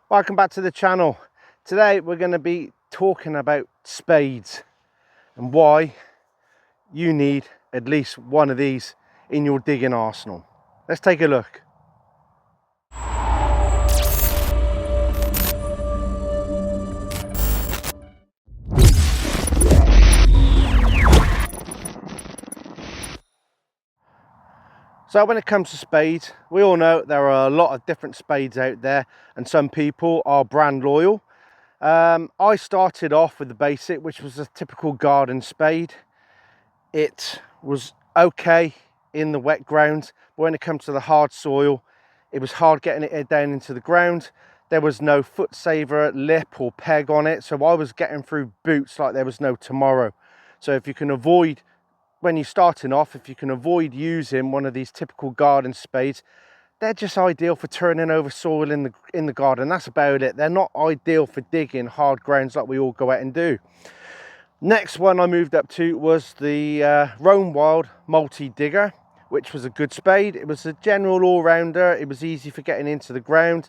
Welcome back to the channel. Today we're going to be talking about spades and why you need at least one of these in your digging arsenal. Let's take a look. So when it comes to spades, we all know there are a lot of different spades out there and some people are brand loyal. I started off with the basic, which was a typical garden spade. It was okay in the wet ground, but when it comes to the hard soil, it was hard getting it down into the ground. There was no foot saver, lip or peg on it, so I was getting through boots like there was no tomorrow. So if you can avoid, when you're starting off, if you can avoid using one of these typical garden spades, they're just ideal for turning over soil in the garden. That's about it. They're not ideal for digging hard grounds like we all go out and do. Next one I moved up to was the Roam Wild multi-digger, which was a good spade. It was a general all-rounder. It was easy for getting into the ground.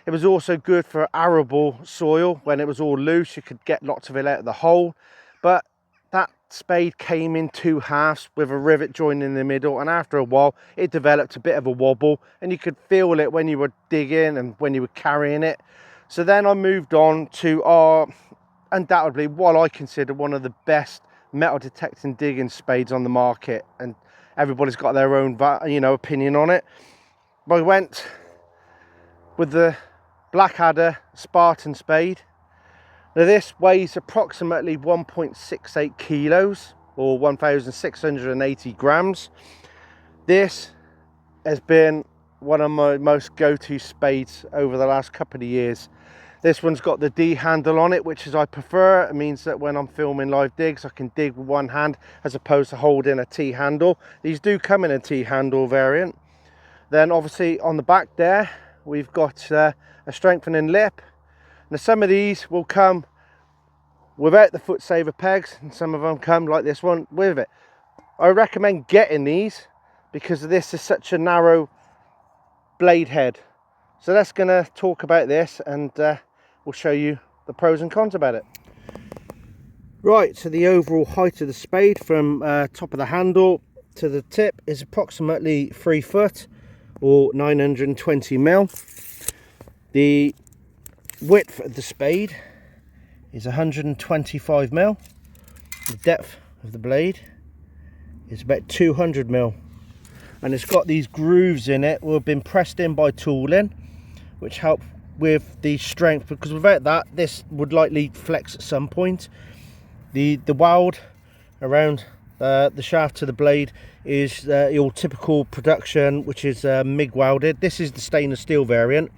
It was also good for arable soil. When it was all loose, you could get lots of it out of the hole. But that spade came in two halves with a rivet joint in the middle, and after a while it developed a bit of a wobble, and you could feel it when you were digging and when you were carrying it. So then I moved on to our undoubtedly what I consider one of the best metal detecting digging spades on the market, and everybody's got their own opinion on it. But I went with the Blackadder Spartan spade. Now this weighs approximately 1.68 kilos or 1,680 grams. This has been one of my most go-to spades over the last couple of years. This one's got the D handle on it, which is I prefer. It means that when I'm filming live digs, I can dig with one hand as opposed to holding a T handle. These do come in a T handle variant. Then obviously on the back there, we've got a strengthening lip. Now some of these will come without the foot saver pegs, and some of them come like this one with it. I recommend getting these because this is such a narrow blade head. So that's going to talk about this, and we'll show you the pros and cons about it. Right, so the overall height of the spade from top of the handle to the tip is approximately 3 foot or 920 mil. The width of the spade is 125 mil. The depth of the blade is about 200 mil. And it's got these grooves in it that have been pressed in by tooling, which help with the strength, because without that this would likely flex at some point. The weld around the shaft of the blade is your typical production, which is MIG welded. This is the stainless steel variant.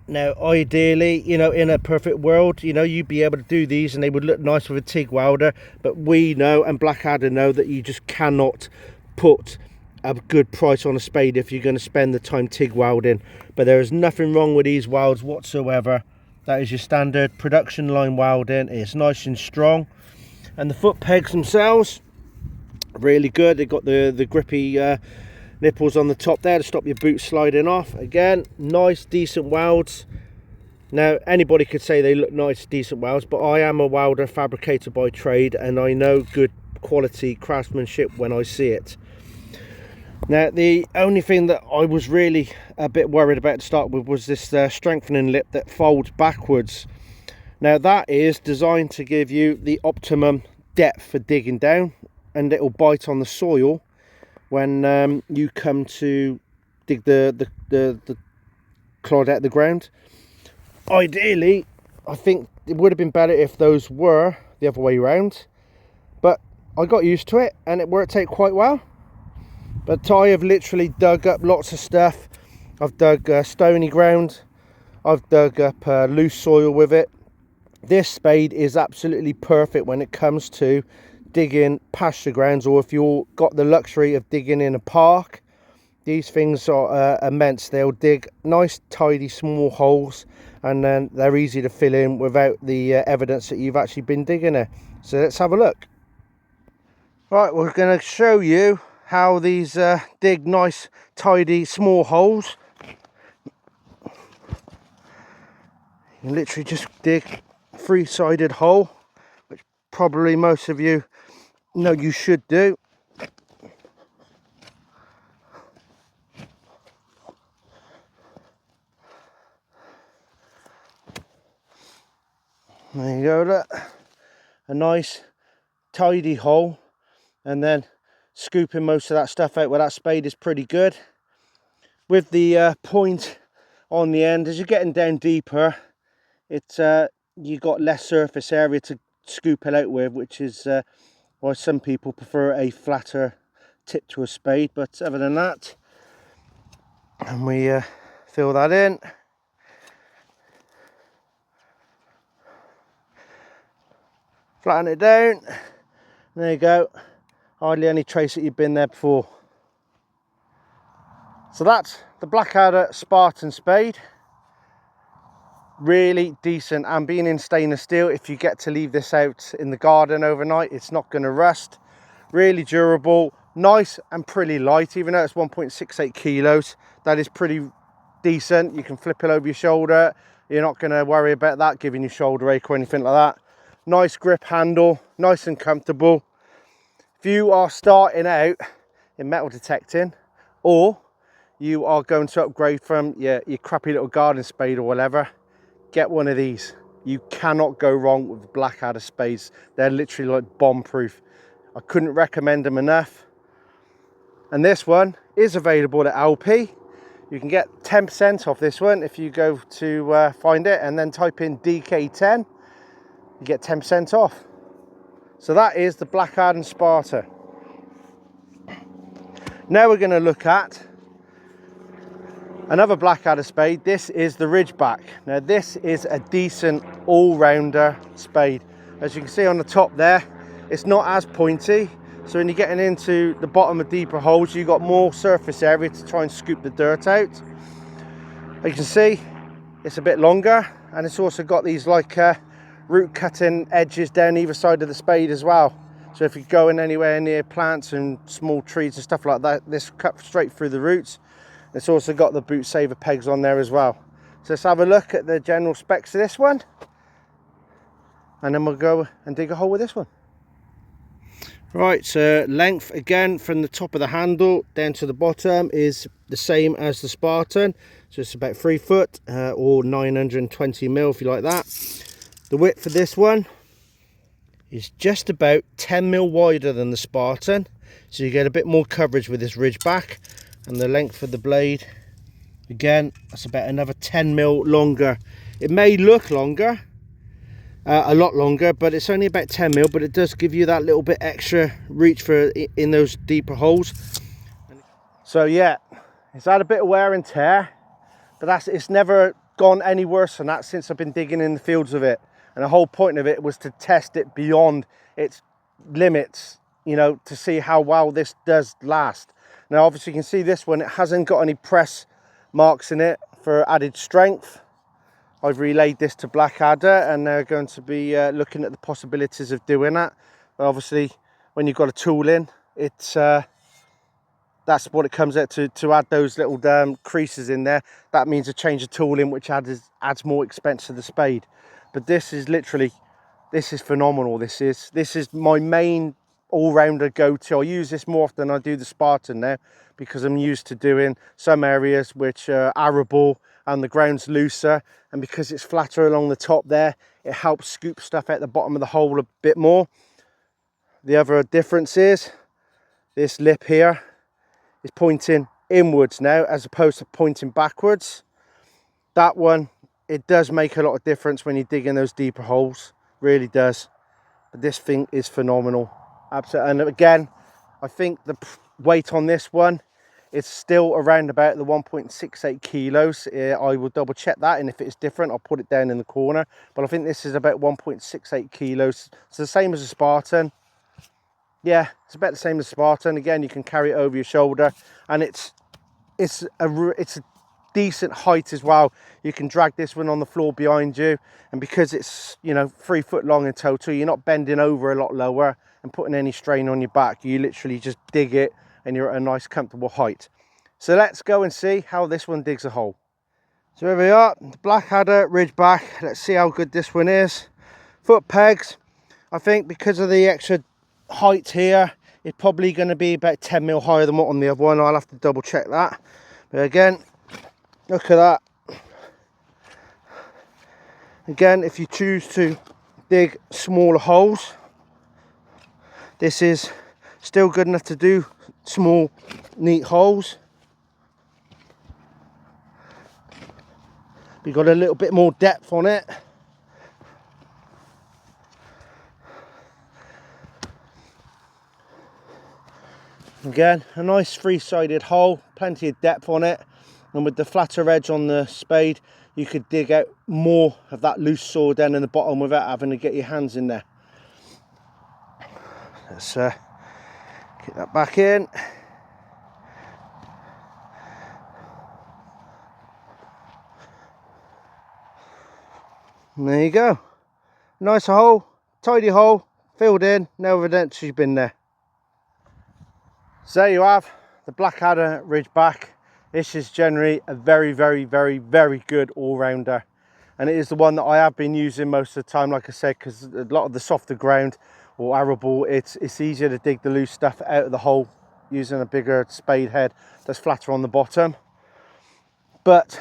Now ideally, in a perfect world, you'd be able to do these and they would look nice with a TIG welder, but we know, and Blackadder know, that you just cannot put a good price on a spade if you're going to spend the time TIG welding. But there is nothing wrong with these welds whatsoever. That is your standard production line welding. It's nice and strong, and the foot pegs themselves really good. They've got the grippy nipples on the top there to stop your boots sliding off. Again, nice decent welds. Now anybody could say they look nice decent welds, but I am a welder fabricator by trade, and I know good quality craftsmanship when I see it. Now the only thing that I was really a bit worried about to start with was this strengthening lip that folds backwards. Now that is designed to give you the optimum depth for digging down, and it will bite on the soil when you come to dig the clod out of the ground. Ideally, I think it would have been better if those were the other way around, but I got used to it and it worked out quite well. But I have literally dug up lots of stuff. I've dug stony ground, I've dug up loose soil with it. This spade is absolutely perfect when it comes to digging pasture grounds, or if you've got the luxury of digging in a park. These things are immense. They'll dig nice tidy small holes, and then they're easy to fill in without the evidence that you've actually been digging there. So let's have a look. Right, we're going to show you how these dig nice tidy small holes. You literally just dig a three-sided hole, which probably most of you know you should do. There you go, look. A nice tidy hole, and then scooping most of that stuff out with that spade is pretty good. With the point on the end, as you're getting down deeper, it's you got less surface area to scoop it out with, which is why some people prefer a flatter tip to a spade. But other than that, and we fill that in. Flatten it down. There you go. Hardly any trace that you've been there before. So that's the Blackadder Spartan spade. Really decent, and being in stainless steel, if you get to leave this out in the garden overnight, it's not going to rust. Really durable, nice and pretty light. Even though it's 1.68 kilos, that is pretty decent. You can flip it over your shoulder. You're not going to worry about that giving you shoulder ache or anything like that. Nice grip handle, nice and comfortable. If you are starting out in metal detecting, or you are going to upgrade from your crappy little garden spade or whatever, get one of these. You cannot go wrong with the Blackadder spades. They're literally like bomb proof. I couldn't recommend them enough. And this one is available at LP. You can get 10% off this one if you go to find it and then type in DK10. You get 10% off. So that is the Blackadder Spartan. Now we're going to look at another Blackadder spade. This is the Ridgeback. Now this is a decent all-rounder spade. As you can see on the top there, it's not as pointy. So when you're getting into the bottom of deeper holes, you've got more surface area to try and scoop the dirt out. As you can see, it's a bit longer, and it's also got these like root cutting edges down either side of the spade as well. So if you're going anywhere near plants and small trees and stuff like that, this cuts straight through the roots. It's also got the boot saver pegs on there as well. So let's have a look at the general specs of this one, and then we'll go and dig a hole with this one. Right, so length again from the top of the handle down to the bottom is the same as the Spartan. So it's about 3 foot or 920 mil if you like that. The width for this one is just about 10 mil wider than the Spartan. So you get a bit more coverage with this Ridgeback. And the length of the blade, again, that's about another 10 mil longer. It may look longer, a lot longer, but it's only about 10 mil, but it does give you that little bit extra reach for in those deeper holes. So yeah, it's had a bit of wear and tear, but it's never gone any worse than that since I've been digging in the fields with it. And the whole point of it was to test it beyond its limits, you know, to see how well this does last. Now obviously you can see this one, it hasn't got any press marks in it for added strength. I've relayed this to Blackadder, and they're going to be looking at the possibilities of doing that. But obviously when you've got a tool in, it's that's what it comes out to add those little creases in there. That means a change of tool in, which adds more expense to the spade. But this is literally, this is phenomenal. This is my main all-rounder go-to. I use this more often than I do the Spartan now, because I'm used to doing some areas which are arable and the ground's looser, and because it's flatter along the top there, it helps scoop stuff out the bottom of the hole a bit more. The other difference is this lip here is pointing inwards now as opposed to pointing backwards. That one, it does make a lot of difference when you dig in those deeper holes, really does. But this thing is phenomenal. Absolutely. And again, I think the weight on this one is still around about the 1.68 kilos. I will double check that, and if it's different, I'll put it down in the corner. But I think this is about 1.68 kilos. It's the same as a Spartan. Yeah, it's about the same as Spartan. Again, you can carry it over your shoulder, and it's a decent height as well. You can drag this one on the floor behind you, and because it's, you know, 3 foot long in total, you're not bending over a lot lower and putting any strain on your back. You literally just dig it and you're at a nice comfortable height. So let's go and see how this one digs a hole. So here we are, the Blackadder Ridgeback. Let's see how good this one is. Foot pegs, I think because of the extra height here, it's probably going to be about 10 mil higher than what on the other one. I'll have to double check that. But again, look at that. Again, if you choose to dig smaller holes, this is still good enough to do small, neat holes. You've got a little bit more depth on it. Again, a nice three-sided hole, plenty of depth on it, and with the flatter edge on the Spade, you could dig out more of that loose sword end in the bottom without having to get your hands in there. Let's get that back in. And there you go. Nice hole, tidy hole, filled in, no evidence she's been there. So there you have the Blackadder Ridgeback. This is generally a very good all-rounder, and it is the one that I have been using most of the time, like I said, because a lot of the softer ground or arable, it's easier to dig the loose stuff out of the hole using a bigger spade head that's flatter on the bottom. But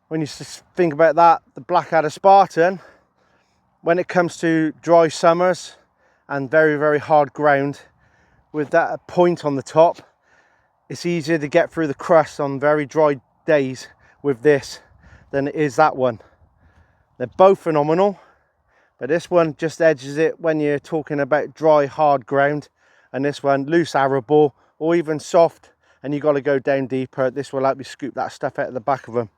when you think about that, the Blackadder Spartan, when it comes to dry summers and very hard ground, with that point on the top, it's easier to get through the crust on very dry days with this than it is that one. They're both phenomenal, but this one just edges it when you're talking about dry, hard ground, and this one loose arable or even soft, and you got to go down deeper. This will help you scoop that stuff out of the back of them.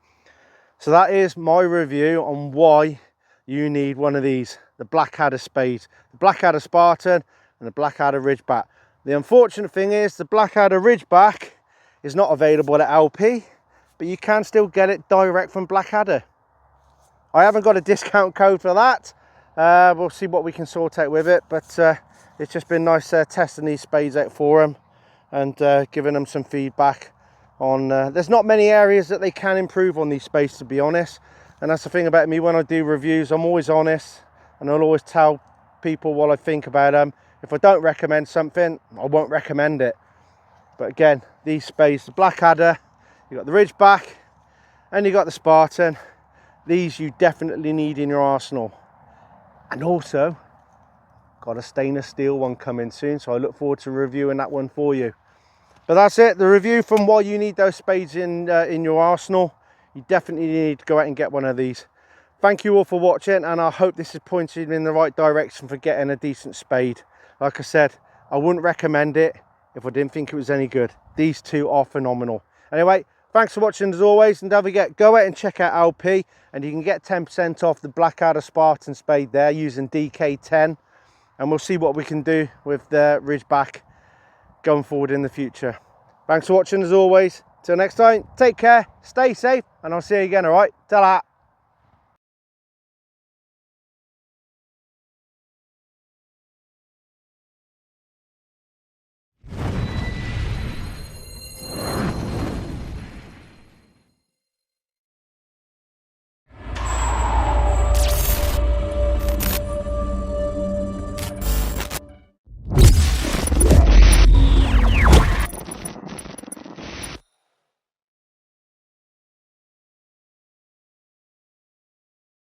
So that is my review on why you need one of these, the Blackadder Spade, the Blackadder Spartan and the Blackadder Ridgeback. The unfortunate thing is the Blackadder Ridgeback is not available at LP, but you can still get it direct from Blackadder. I haven't got a discount code for that. We'll see what we can sort out with it, but it's just been nice testing these spades out for them and giving them some feedback on there's not many areas that they can improve on these spades, to be honest. And that's the thing about me, when I do reviews, I'm always honest, and I'll always tell people what I think about them. If I don't recommend something, I won't recommend it. But again, these spades, the Blackadder, you got the Ridgeback, and you got the Spartan. These you definitely need in your arsenal. And also, got a stainless steel one coming soon, so I look forward to reviewing that one for you. But that's it, the review from why you need those spades in your arsenal. You definitely need to go out and get one of these. Thank you all for watching, and I hope this is pointing in the right direction for getting a decent spade. Like I said, I wouldn't recommend it if I didn't think it was any good. These two are phenomenal. Anyway, thanks for watching as always, and don't forget, go out and check out LP, and you can get 10% off the Blackadder Spartan Spade there using DK10, and we'll see what we can do with the Ridgeback going forward in the future. Thanks for watching as always. Till next time, take care, stay safe, and I'll see you again, all right? Ta-ra.